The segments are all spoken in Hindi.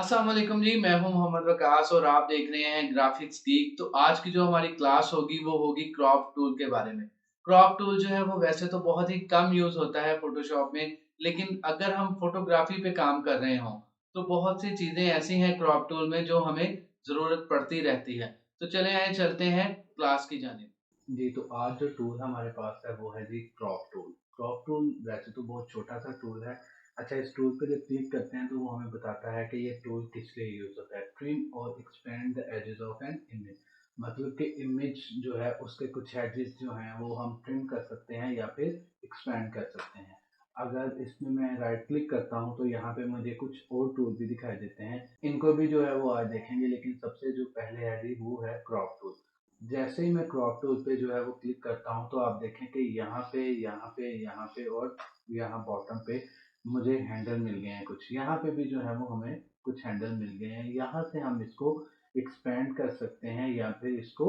अस्सलाम वालेकुम जी, मैं हूं मोहम्मद वकास और आप देख रहे हैं ग्राफिक्स गीक। तो आज की जो हमारी क्लास होगी वो होगी क्रॉप टूल के बारे में। क्रॉप टूल जो है वो वैसे तो बहुत ही कम यूज़ होता है फ़ोटोशॉप में, लेकिन अगर हम फ़ोटोग्राफ़ी पे काम कर रहे हों, तो बहुत सी चीज़ें ऐसी हैं क्रॉप टूल में जो हमें ज़रूरत पड़ती रहती है। तो चलें आइए चलते हैं क्लास की जानिब। जी, तो आज जो टूल हमारे पास है वो है जी क्रॉप टूल। क्रॉप टूल वैसे तो बहुत छोटा-सा टूल है। अच्छा, इस टूल पे जब क्लिक करते हैं तो वो हमें बताता है कि ये टूल किस लिए यूज़ होता है। ट्रिम और expand the edges of an image, मतलब कि इमेज जो है उसके कुछ एजेस जो हैं वो हम ट्रिम कर सकते हैं या फिर एक्सपेंड कर सकते हैं। अगर इसमें मैं राइट क्लिक करता हूँ तो यहाँ पे मुझे कुछ और टूल भी दिखाई देते हैं। इनको भी जो है वो आज देखेंगे, लेकिन सबसे जो पहले है जी वो है क्रॉप टूल। जैसे ही मैं क्रॉप टूल पे जो है वो क्लिक करता हूँ तो आप देखें कि यहाँ पे और यहाँ बॉटम पे मुझे हैंडल मिल गए हैं कुछ। यहाँ पे भी जो है वो हमें कुछ हैंडल मिल गए हैं। यहाँ से हम इसको एक्सपेंड कर सकते हैं या फिर इसको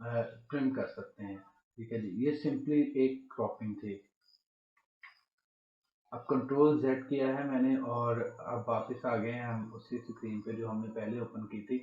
ट्रिम कर सकते हैं। ठीक है जी, ये सिंपली एक क्रॉपिंग थी। अब कंट्रोल जेड किया है मैंने और अब वापस आ गए हैं हम उसी स्क्रीन पे जो हमने पहले ओपन की थी।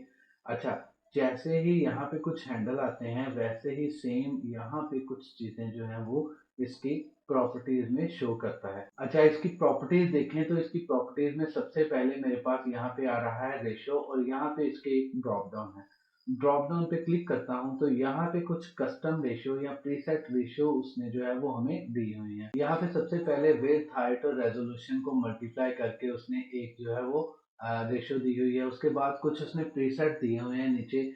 अच्छा, जैसे ही यहाँ पे कुछ हैंडल आते हैं वैसे ही सेम यहाँ पे कुछ चीज़ें जो हैं वो इसकी प्रॉपर्टीज में शो करता है। अच्छा, इसकी प्रॉपर्टीज देखें तो इसकी प्रॉपर्टीज में सबसे पहले मेरे पास यहाँ पे आ रहा है रेशो और यहाँ पे इसके एक ड्रॉप डाउन है। ड्रॉप डाउन पे क्लिक करता हूँ तो यहाँ पे कुछ कस्टम रेशियो या प्रीसेट रेशियो उसने जो है वो हमें दी हुई है। यहाँ पे सबसे पहले विड्थ, हाइट और रेजोल्यूशन को मल्टीप्लाई करके उसने एक जो है वो रेशियो दी हुई है। उसके बाद कुछ उसने प्रीसेट दिए हुए हैं नीचे।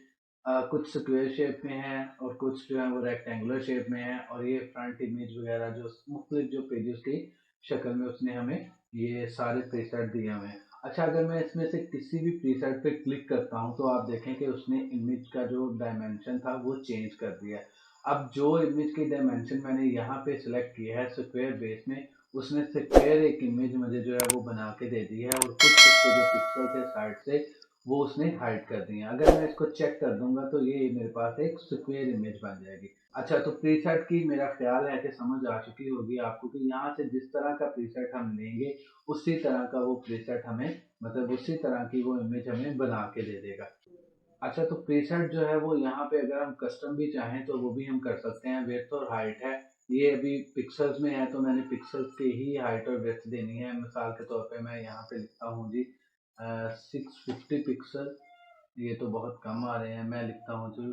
कुछ स्क्वायर शेप में है और कुछ जो है वो रेक्टेंगुलर शेप में है और ये फ्रंट इमेज वगैरह जो मुख्तलिफ जो पेजेस की शक्ल में उसने हमें ये सारे प्रीसेट दिए हुए हैं। अच्छा, अगर मैं इसमें से किसी भी प्रीसेट पे क्लिक करता हूँ तो आप देखें कि उसने इमेज का जो डायमेंशन था वो चेंज कर दिया है। अब जो इमेज की डायमेंशन मैंने यहाँ पे सिलेक्ट किया है स्क्वायर बेस में, उसने स्क्वायर एक इमेज मुझे जो है वो बना के दे दी है और कुछ उसके जो पिक्सल थे साइड से वो उसने हाइड कर दिए हैं। अगर मैं इसको चेक कर दूंगा तो ये मेरे पास एक स्क्वायर इमेज बन जाएगी। अच्छा, तो प्रीसेट की मेरा ख्याल है कि समझ आ चुकी होगी आपको कि यहाँ से जिस तरह का प्रीसेट हम लेंगे उसी तरह का वो प्रीसेट हमें, मतलब उसी तरह की वो इमेज हमें बना के दे देगा। अच्छा, तो प्रीसेट जो है वो यहाँ पे अगर हम कस्टम भी चाहें तो वो भी हम कर सकते हैं। विड्थ और हाइट है, ये अभी पिक्सल्स में है तो मैंने पिक्सल्स की ही हाइट और विड्थ देनी है। मिसाल के तौर पे मैं यहाँ पे लिखता हूँ जी 650 पिक्सल। ये तो बहुत कम आ रहे हैं, मैं लिखता हूँ जी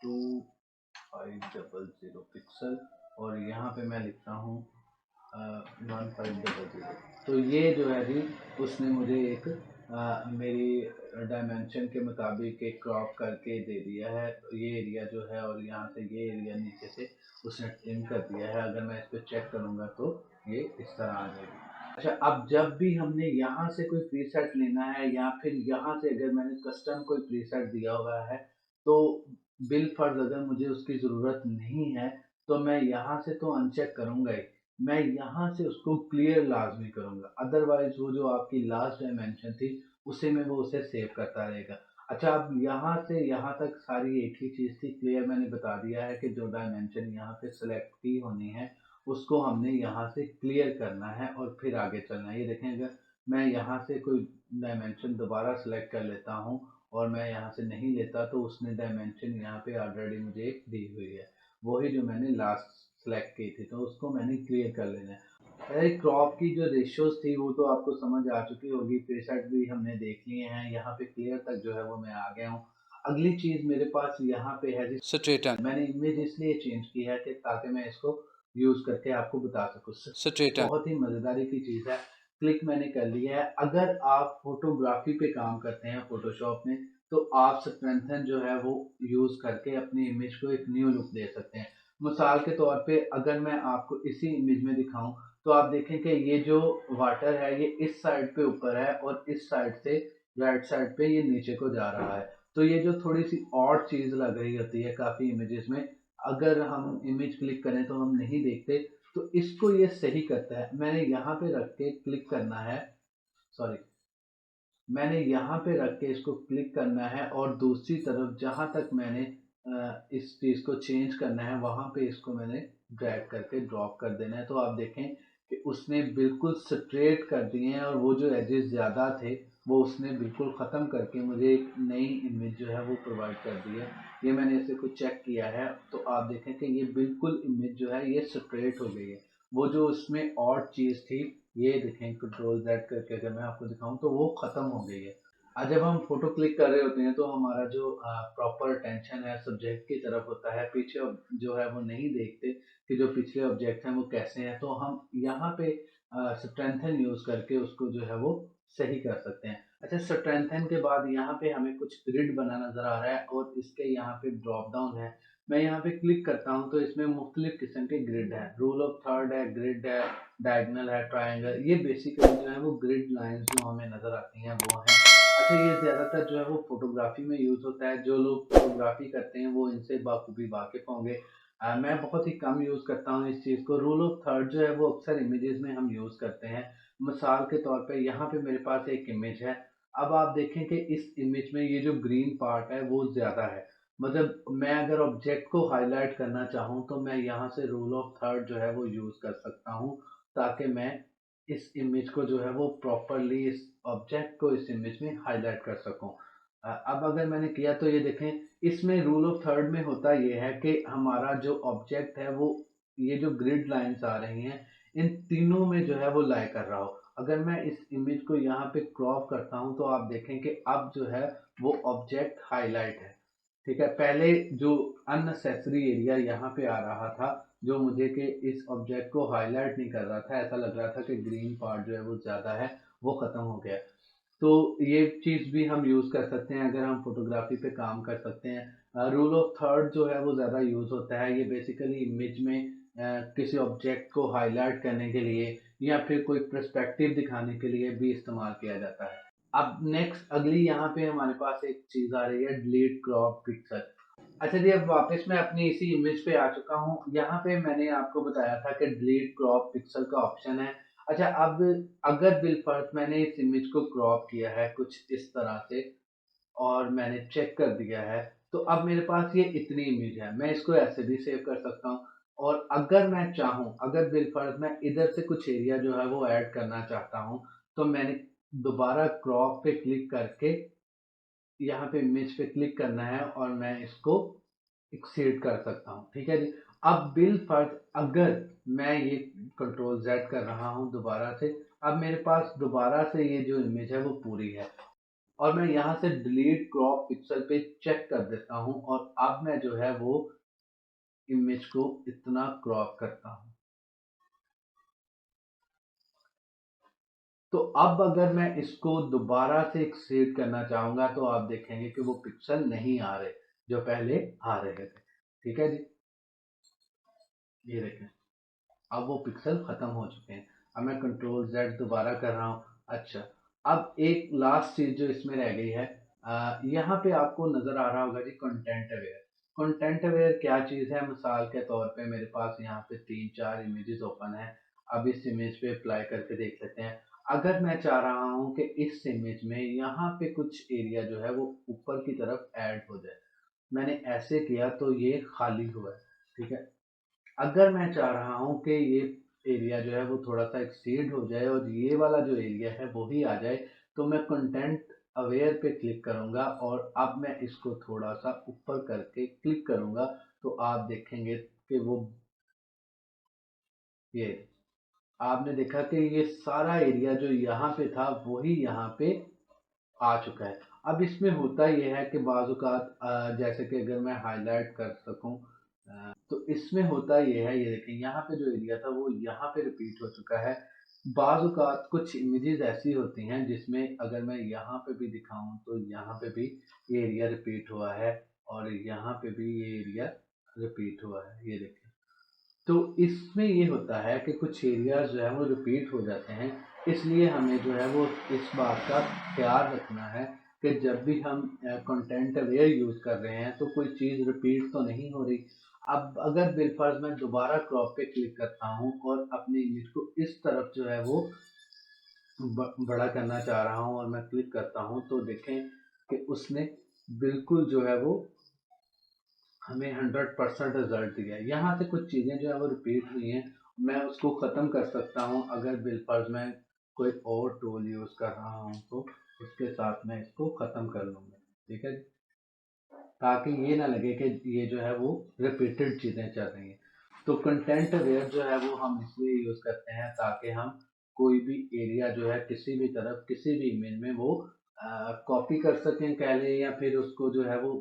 2500 पिक्सल और यहाँ पे मैं लिखता हूँ 1500। तो ये जो है जी उसने मुझे एक मेरी डायमेंशन के मुताबिक एक क्रॉप करके दे दिया है। तो ये एरिया जो है और यहाँ से ये एरिया नीचे से उसने ट्रिम कर दिया है। अगर मैं इस पर चेक करूँगा तो ये इस तरह आ जाएगी। अच्छा, अब जब भी हमने यहाँ से कोई प्रीसेट लेना है या फिर यहाँ से अगर मैंने कस्टम कोई प्रीसेट दिया हुआ है तो बिल फर्ज अगर मुझे उसकी ज़रूरत नहीं है तो मैं यहाँ से तो अनचेक करूँगा ही, मैं यहाँ से उसको क्लियर लाजमी करूँगा। अदरवाइज वो जो आपकी लास्ट डायमेंशन थी उसी में वो उसे सेव करता रहेगा। अच्छा, अब यहाँ से यहाँ तक सारी एक ही चीज़ थी, क्लियर मैंने बता दिया है कि जो डायमेंशन यहाँ पे सेलेक्ट की होनी है उसको हमने यहाँ से क्लियर करना है और फिर आगे चलना है। ये देखें, अगर मैं यहाँ से कोई डायमेंशन दोबारा सेलेक्ट कर लेता हूँ और मैं यहाँ से नहीं लेता तो उसने डायमेंशन यहाँ पे ऑलरेडी मुझे एक दी हुई है, वही जो मैंने लास्ट सेलेक्ट की थी, तो उसको मैंने क्लियर कर लेना है। अरे, क्रॉप की जो रेशियोज थी वो तो आपको समझ आ चुकी होगी, प्रीसेट भी हमने देख लिए हैं। यहाँ पे क्लियर तक जो है वो मैं आ गया हूँ। अगली चीज मेरे पास यहाँ पे है जी स्ट्रेटन। मैंने इमेज इसलिए चेंज की है कि ताकि मैं इसको यूज करके आपको बता सकूँ। स्ट्रेटन बहुत ही मजेदारी की चीज है। क्लिक मैंने कर लिया है। अगर आप फोटोग्राफी पे काम करते हैं फोटोशॉप में तो आप स्ट्रेंथन जो है वो यूज करके अपनी इमेज को एक न्यू लुक दे सकते हैं। मिसाल के तौर पे अगर मैं आपको इसी इमेज में दिखाऊं तो आप देखें कि ये जो वाटर है ये इस साइड पे ऊपर है और इस साइड से राइट साइड पे ये नीचे को जा रहा है। तो ये जो थोड़ी सी ऑड चीज लग रही होती है काफी इमेजेस में, अगर हम इमेज क्लिक करें तो हम नहीं देखते, तो इसको ये सही करता है। मैंने यहाँ पे रख के क्लिक करना है, सॉरी, मैंने यहाँ पे रख के इसको क्लिक करना है और दूसरी तरफ जहाँ तक मैंने इस चीज़ को चेंज करना है वहाँ पे इसको मैंने ड्रैग करके ड्रॉप कर देना है। तो आप देखें कि उसने बिल्कुल स्ट्रेट कर दिए हैं और वो जो एजेस ज़्यादा थे वो उसने बिल्कुल ख़त्म करके मुझे एक नई इमेज जो है वो प्रोवाइड कर दी है। ये मैंने इसे कुछ चेक किया है तो आप देखें कि ये बिल्कुल इमेज जो है ये स्ट्रेट हो गई है। वो जो उसमें और चीज़ थी, ये देखें कंट्रोल Z करके अगर मैं आपको दिखाऊं तो वो ख़त्म हो गई है। जब हम फोटो क्लिक कर रहे होते हैं तो हमारा जो प्रॉपर अटेंशन है सब्जेक्ट की तरफ होता है, पीछे जो है वो नहीं देखते कि जो पिछले ऑब्जेक्ट हैं वो कैसे हैं। तो हम यहाँ पे स्ट्रेंथन यूज करके उसको जो है वो सही कर सकते हैं। अच्छा, स्ट्रेंथन के बाद यहाँ पे हमें कुछ ग्रिड बना नजर आ रहा है और इसके यहाँ पे ड्रॉप डाउन है। मैं यहाँ पे क्लिक करता हूँ तो इसमें मुख्तलिफ किस्म के ग्रिड है, रूल ऑफ थर्ड है, ग्रिड है, डायगनल है, ट्राइंगल। ये बेसिकली जो है वो ग्रिड लाइंस जो हमें नजर आती हैं वो हैं। अच्छा, ये ज़्यादातर जो है वो फोटोग्राफी में यूज़ होता है। जो लोग फोटोग्राफी करते हैं वो इनसे बाखूबी वाकिफ होंगे। मैं बहुत ही कम यूज़ करता हूँ इस चीज़ को। रूल ऑफ थर्ड जो है वो अक्सर इमेजेस में हम यूज़ करते हैं। मिसाल के तौर पे यहाँ पे मेरे पास एक इमेज है। अब आप देखें कि इस इमेज में ये जो ग्रीन पार्ट है वो ज़्यादा है। मतलब मैं अगर ऑब्जेक्ट को हाईलाइट करना चाहूँ तो मैं यहाँ से रूल ऑफ थर्ड जो है वो यूज़ कर सकता हूँ, ताकि मैं इस इमेज को जो है वो प्रॉपरली इस ऑब्जेक्ट को इस इमेज में हाईलाइट कर सकूं। अब अगर मैंने किया तो ये देखें, इसमें रूल ऑफ थर्ड में होता ये है कि हमारा जो ऑब्जेक्ट है वो, ये जो ग्रिड लाइंस आ रही हैं इन तीनों में जो है वो लाई कर रहा हो। अगर मैं इस इमेज को यहाँ पे क्रॉप करता हूँ तो आप देखें कि अब जो है वो ऑब्जेक्ट हाईलाइट है। ठीक है, पहले जो अननेसेसरी एरिया यहाँ पे आ रहा था, जो मुझे कि इस ऑब्जेक्ट को हाईलाइट नहीं कर रहा था, ऐसा लग रहा था कि ग्रीन पार्ट जो है वो ज़्यादा है, वो ख़त्म हो गया। तो ये चीज़ भी हम यूज़ कर सकते हैं अगर हम फोटोग्राफी पे काम कर सकते हैं। रूल ऑफ थर्ड जो है वो ज़्यादा यूज़ होता है। ये बेसिकली इमेज में किसी ऑब्जेक्ट को हाईलाइट करने के लिए या फिर कोई पर्सपेक्टिव दिखाने के लिए भी इस्तेमाल किया जाता है। अब नेक्स्ट अगली यहाँ पे हमारे पास एक चीज़ आ रही है, डिलीट क्रॉप पिक्सल। अच्छा जी, अब वापस मैं अपनी इसी इमेज पे आ चुका हूँ। यहाँ पे मैंने आपको बताया था कि डिलीट क्रॉप पिक्सल का ऑप्शन है। अच्छा, अब अगर बिलफर्ज मैंने इस इमेज को क्रॉप किया है कुछ इस तरह से और मैंने चेक कर दिया है, तो अब मेरे पास ये इतनी इमेज है। मैं इसको ऐसे भी सेव कर सकता हूँ और अगर मैं चाहूँ, अगर बिलफर्ज मैं इधर से कुछ एरिया जो है वो ऐड करना चाहता हूँ, तो मैंने दोबारा क्रॉप पे क्लिक करके यहाँ पे इमेज पे क्लिक करना है और मैं इसको एक्सीड कर सकता हूँ। ठीक है जी। अब बिल फर्ज अगर मैं ये कंट्रोल Z कर रहा हूँ दोबारा से, अब मेरे पास दोबारा से ये जो इमेज है वो पूरी है और मैं यहाँ से डिलीट क्रॉप पिक्सल पे चेक कर देता हूँ और अब मैं जो है वो इमेज को इतना क्रॉप करता हूँ। तो अब अगर मैं इसको दोबारा से एक्सीड करना चाहूंगा तो आप देखेंगे कि वो पिक्सल नहीं आ रहे जो पहले आ रहे थे। ठीक है जी, ये देखें, अब वो पिक्सल खत्म हो चुके हैं। अब मैं कंट्रोल Z दोबारा कर रहा हूँ। अच्छा, अब एक लास्ट चीज जो इसमें रह गई है, यहाँ पे आपको नजर आ रहा होगा जी कंटेंट अवेयर। कंटेंट अवेयर क्या चीज है? मिसाल के तौर पे मेरे पास यहाँ पे 3-4 इमेजेस ओपन है। अब इस इमेज पे अप्लाई करके देख लेते हैं। अगर मैं चाह रहा हूँ कि इस इमेज में यहाँ पे कुछ एरिया जो है वो ऊपर की तरफ ऐड हो जाए, मैंने ऐसे किया तो ये खाली हुआ है। ठीक है, अगर मैं चाह रहा हूँ कि ये एरिया जो है वो थोड़ा सा एक्सीड हो जाए और ये वाला जो एरिया है वो ही आ जाए, तो मैं कंटेंट अवेयर पे क्लिक करूंगा और अब मैं इसको थोड़ा सा ऊपर करके क्लिक करूंगा तो आप देखेंगे कि वो, ये आपने देखा कि ये सारा एरिया जो यहाँ पे था वही यहाँ पे आ चुका है। अब इसमें होता यह है कि बाज़-औक़ात जैसे कि अगर मैं हाईलाइट कर सकूं, तो इसमें होता ये है, ये देखें यहाँ पे जो एरिया था वो यहाँ पे रिपीट हो चुका है। बाज़-औक़ात कुछ इमेजेस ऐसी होती हैं जिसमें अगर मैं यहाँ पे भी दिखाऊं तो यहाँ पे भी ये एरिया रिपीट हुआ है और यहाँ पे भी ये एरिया रिपीट हुआ है, ये देखें। तो इसमें ये होता है कि कुछ एरियाज जो है वो रिपीट हो जाते हैं। इसलिए हमें जो है वो इस बात का ख्याल रखना है कि जब भी हम कंटेंट अवेयर यूज़ कर रहे हैं तो कोई चीज़ रिपीट तो नहीं हो रही। अब अगर बिलफर्ज मैं दोबारा क्रॉप पे क्लिक करता हूँ और अपनी इमेज को इस तरफ जो है वो बड़ा करना चाह रहा हूँ और मैं क्लिक करता हूँ तो देखें कि उसने बिल्कुल जो है वो हमें 100% रिजल्ट दिया है। यहाँ से कुछ चीज़ें जो है वो रिपीट हुई हैं, मैं उसको ख़त्म कर सकता हूँ अगर बिलफर्ज मैं कोई और टूल यूज़ कर रहा हूँ तो। उसके साथ मैं इसको ख़त्म कर लूँगा। ठीक है, ताकि ये ना लगे कि ये जो है वो रिपीटेड चीज़ें चल रही हैं। तो कंटेंट अवेयर जो है वो हम इसलिए यूज़ करते हैं ताकि हम कोई भी एरिया जो है किसी भी तरफ किसी भी इमेज में वो कॉपी कर सकें कह लें, या फिर उसको जो है वो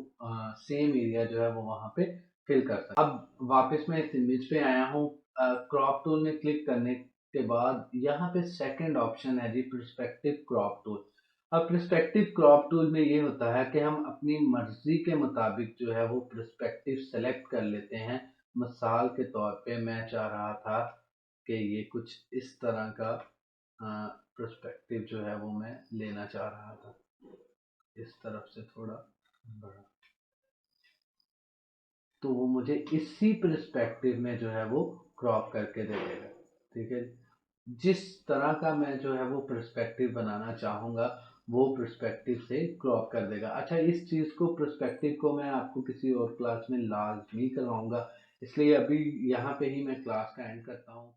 सेम एरिया जो है वो वहाँ पे फिल कर सकें। अब वापस मैं इस इमेज पे आया हूँ, क्रॉप टूल में क्लिक करने के बाद यहाँ पे सेकंड ऑप्शन है जी, पर्सपेक्टिव क्रॉप टूल। अब पर्सपेक्टिव क्रॉप टूल में ये होता है कि हम अपनी मर्जी के मुताबिक जो है वो पर्सपेक्टिव सेलेक्ट कर लेते हैं। मिसाल के तौर पे मैं चाह रहा था कि ये कुछ इस तरह का पर्सपेक्टिव जो है वो मैं लेना चाह रहा था, इस तरफ से थोड़ा बड़ा, तो वो मुझे इसी पर्सपेक्टिव में जो है वो क्रॉप करके दे देगा। ठीक है, जिस तरह का मैं जो है वो पर्सपेक्टिव बनाना चाहूँगा वो पर्सपेक्टिव से क्रॉप कर देगा। अच्छा, इस चीज़ को पर्सपेक्टिव को मैं आपको किसी और क्लास में लाजमी करवाऊँगा, इसलिए अभी यहाँ पे ही मैं क्लास का एंड करता हूँ।